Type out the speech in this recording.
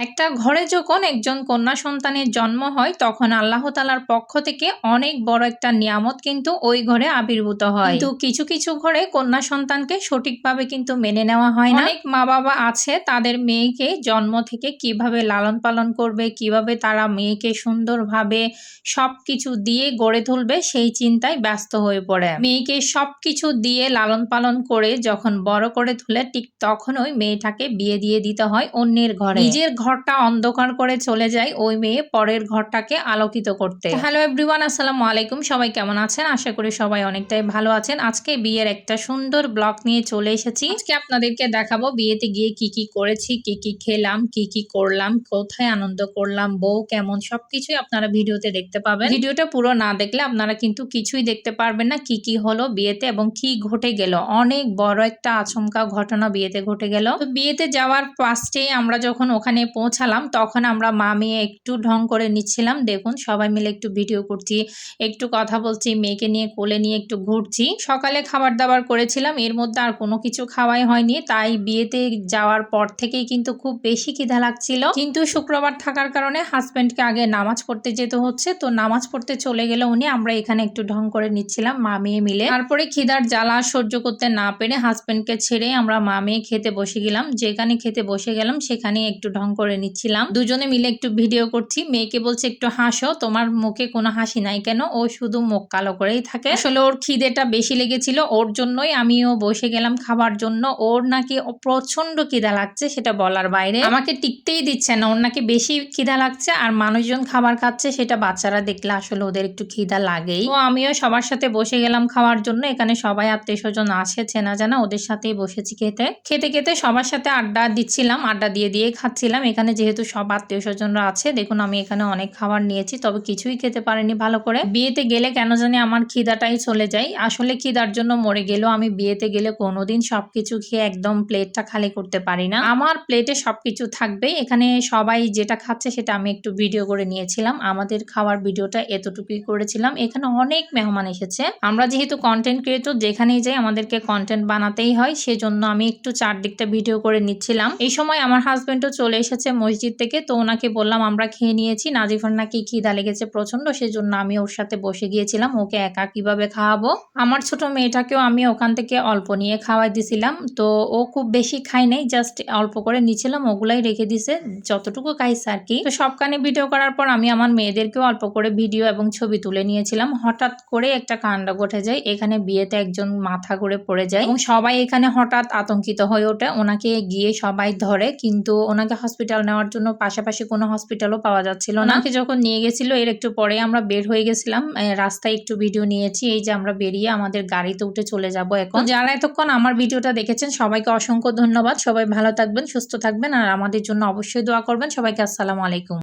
একটা ঘরে যখন একজন কন্যা সন্তানের জন্ম হয় তখন আল্লাহ তাআলার পক্ষ থেকে অনেক বড় একটা নিয়ামত কিন্তু ওই ঘরে আবির্ভূত হয়। কিন্তু কিছু কিছু ঘরে কন্যা সন্তানকে সঠিকভাবে কিন্তু মেনে নেওয়া হয় না। অনেক মা বাবা আছে তাদের মেয়েকে জন্ম থেকে কিভাবে লালন পালন করবে, কিভাবে তারা মেয়েকে সুন্দরভাবে সবকিছু দিয়ে গড়ে তুলবে সেই চিন্তায় ব্যস্ত হয়ে পড়ে। মেয়েকে সবকিছু দিয়ে লালন পালন করে যখন বড় করে তুলে ঠিক তখনই মেয়েটাকে বিয়ে দিয়ে দিতে হয় অন্যের ঘরে। নিজের ঘরটা অন্ধকার করে চলে যায় ওই মেয়ে পরের ঘরটাকে আলোকিত করতে। হ্যালো এভরিওয়ান, আসসালামু আলাইকুম। সবাই কেমন আছেন? আশা করি সবাই অনেকটাই ভালো আছেন। আজকে বিয়ের একটা সুন্দর ব্লগ নিয়ে চলে এসেছি। আজকে আপনাদেরকে দেখাবো বিয়েতে গিয়ে কি কি করেছি, কি কি খেলাম, কি কি করলাম, কোথায় আনন্দ করলাম, বউ কেমন, সবকিছুই আপনারা ভিডিওতে দেখতে পাবেন। ভিডিওটা পুরো না দেখলে আপনারা কিন্তু কিছুই দেখতে পারবেন না কি কি হলো বিয়েতে এবং কি ঘটে গেল। অনেক বড় একটা আচমকা ঘটনা বিয়েতে ঘটে গেল। তো বিয়েতে যাওয়ার ফার্স্টে আমরা যখন ওখানে পৌঁছালাম তখন আমরা মা মেয়ে একটু ঢং করে নিচ্ছিলাম। দেখুন সবাই মিলে একটু ভিডিও করছি, একটু কথা বলছি, মেয়েকে নিয়ে কোলে নিয়ে একটু ঘুরছি। সকালে খাবার দাবার করেছিলাম, এর মধ্যে আর কোনো কিছু খাওয়াই হয়নি। তাই বিয়েতে যাওয়ার পর থেকেই কিন্তু খুব বেশি খিদা লাগছিল। কিন্তু শুক্রবার থাকার কারণে হাজব্যান্ডকে আগে নামাজ পড়তে যেতে হচ্ছে, তো নামাজ পড়তে চলে গেলে উনি, আমরা এখানে একটু ঢং করে নিচ্ছিলাম মা মেয়ে মিলে। তারপরে খিদার জ্বালা সহ্য করতে না পেরে হাজব্যান্ডকে ছেড়ে আমরা মা মেয়ে খেতে বসে গেলাম। যেখানে খেতে বসে গেলাম সেখানে একটু ঢং করে নিচ্ছিলাম, দুজনে মিলে একটু ভিডিও করছি। মেয়েকে বলছে একটু হাসো, তোমার মুখে কোনো হাসি নাই কেন? ও শুধু মুখ কালো করেই থাকে। আসলে ওর খিদেটা বেশি লেগেছিল, ওর জন্যই আমিও বসে গেলাম খাবার জন্য। ওর নাকি প্রচন্ড খিদা লাগছে, সেটা বলার বাইরে। আমাকে টিকতেই দিচ্ছে না, ওর নাকি বেশি খিদা লাগছে। আর মানুষজন খাবার খাচ্ছে সেটা বাচ্চারা দেখলে আসলে ওদের একটু খিদা লাগেই। তো আমিও সবার সাথে বসে গেলাম খাওয়ার জন্য। এখানে সবাই আত্মীয় স্বজন আছে চেনা জানা, ওদের সাথেই বসেছি খেতে। খেতে খেতে সবার সাথে আড্ডা দিচ্ছিলাম, আড্ডা দিয়ে দিয়ে খাচ্ছিলাম। এখানে যেহেতু সব আত্মীয় স্বজনরা আছে, দেখুন আমি এখানে অনেক খাবার নিয়েছি, তবে কিছুই খেতে পারিনি ভালো করে। বিয়েতে গেলে কেন জানি আমার খিদাটাই চলে যায়। আসলে খিদার জন্য মরে গেলেও আমি বিয়েতে গেলে কোনোদিন সবকিছু খেয়ে একদম প্লেটটা খালি করতে পারি না। আমার প্লেটে সবকিছু থাকবে। এখানে সবাই যেটা খাচ্ছে সেটা আমি একটু ভিডিও করে নিয়েছিলাম। আমাদের খাওয়ার ভিডিওটা এতটুকুই করেছিলাম। এখানে অনেক মেহমান এসেছে। আমরা যেহেতু কন্টেন্ট ক্রিয়েটর, যেখানেই যাই আমাদেরকে কন্টেন্ট বানাতেই হয়, সেজন্য আমি একটু চারদিকটা ভিডিও করে নিচ্ছিলাম। এই সময় আমার হাজবেন্ডও চলে এসেছে মসজিদ থেকে, তো ওনাকে বললাম আমরা খেয়ে নিয়েছি, নাজিফার নাকি খিদা লেগেছে প্রচন্ড, সেজন্য আমি ওর সাথে বসে গিয়েছিলাম। ওকে একা কিভাবে খাওয়াবো? আমার ছোট মেয়েটাকেও আমি ওখান থেকে অল্প নিয়ে খাওয়াই দিছিলাম। তো ও খুব বেশি খাই নাই, জাস্ট অল্প করে নিয়েছিলাম, ওগুলাই রেখে দিছে, যতটুকু খাইছে আর কি। তো সবখানে ভিডিও করার পর আমি আমার মেয়েদেরকেও অল্প করে ভিডিও এবং ছবি তুলে নিয়েছিলাম। হঠাৎ করে একটা কাণ্ড ঘটে যায়। এখানে বিয়েতে একজন মাথা ঘুরে পড়ে যায় এবং সবাই এখানে হঠাৎ আতঙ্কিত হয়ে ওঠে। ওনাকে গিয়ে সবাই ধরে, কিন্তু ওনাকে হসপিটাল নেওয়ার জন্য পাশাপাশি কোনো হসপিটালও পাওয়া যাচ্ছিল না। ওনাকে যখন নিয়ে গেছিল এর একটু পরে আমরা বের হয়ে গেছিলাম, রাস্তায় একটু ভিডিও নিয়েছি। এই যে আমরা বেরিয়ে আমাদের গাড়িতে উঠে চলে যাব এখন। যারা এতক্ষণ আমার ভিডিওটা দেখেছেন সবাইকে অসংখ্য ধন্যবাদ। সবাই ভালো থাকবেন, সুস্থ থাকবেন, আর আমাদের জন্য অবশ্যই দোয়া করবেন। সবাইকে আসসালামু আলাইকুম।